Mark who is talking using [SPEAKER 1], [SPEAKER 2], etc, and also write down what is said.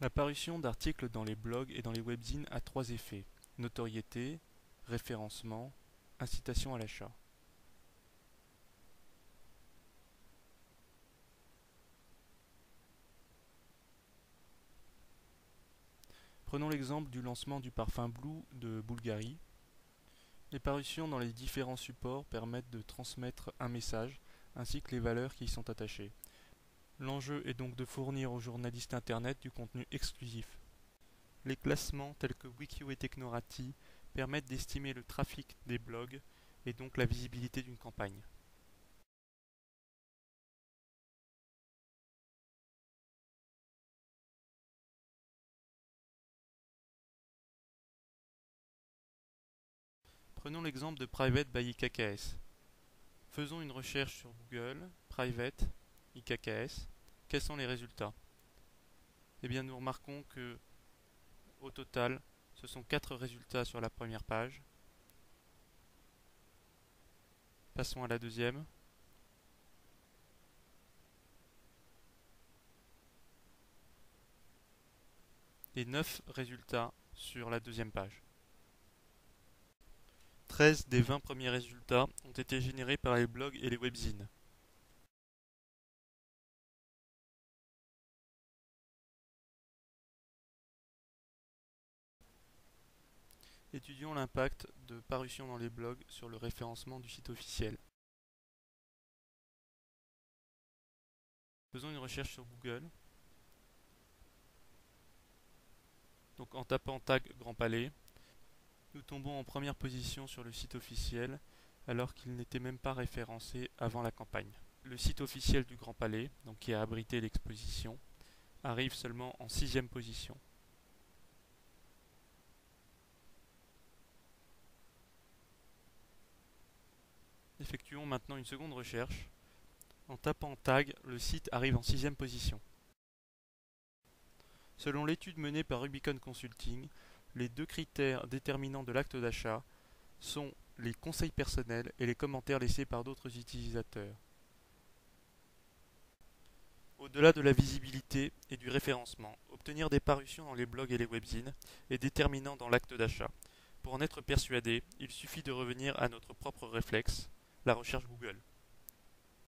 [SPEAKER 1] L'apparition d'articles dans les blogs et dans les webzines a trois effets: notoriété, référencement, incitation à l'achat. Prenons l'exemple du lancement du parfum Blue de Bulgari. Les parutions dans les différents supports permettent de transmettre un message ainsi que les valeurs qui y sont attachées. L'enjeu est donc de fournir aux journalistes internet du contenu exclusif. Les classements tels que Wikio et Technorati permettent d'estimer le trafic des blogs et donc la visibilité d'une campagne. Prenons l'exemple de Private by IKKS. Faisons une recherche sur Google, Private, IKKS. Quels sont les résultats? Eh bien, nous remarquons que, au total, ce sont 4 résultats sur la première page. Passons à la deuxième. Et 9 résultats sur la deuxième page. 13 des 20 premiers résultats ont été générés par les blogs et les webzines. Étudions l'impact de parution dans les blogs sur le référencement du site officiel. Faisons une recherche sur Google. Donc en tapant tag Grand Palais, nous tombons en première position sur le site officiel alors qu'il n'était même pas référencé avant la campagne. Le site officiel du Grand Palais, donc qui a abrité l'exposition, arrive seulement en 6e position. Effectuons maintenant une seconde recherche. En tapant tag, le site arrive en 6e position. Selon l'étude menée par Rubicon Consulting, les deux critères déterminants de l'acte d'achat sont les conseils personnels et les commentaires laissés par d'autres utilisateurs. Au-delà de la visibilité et du référencement, obtenir des parutions dans les blogs et les webzines est déterminant dans l'acte d'achat. Pour en être persuadé, il suffit de revenir à notre propre réflexe, la recherche Google.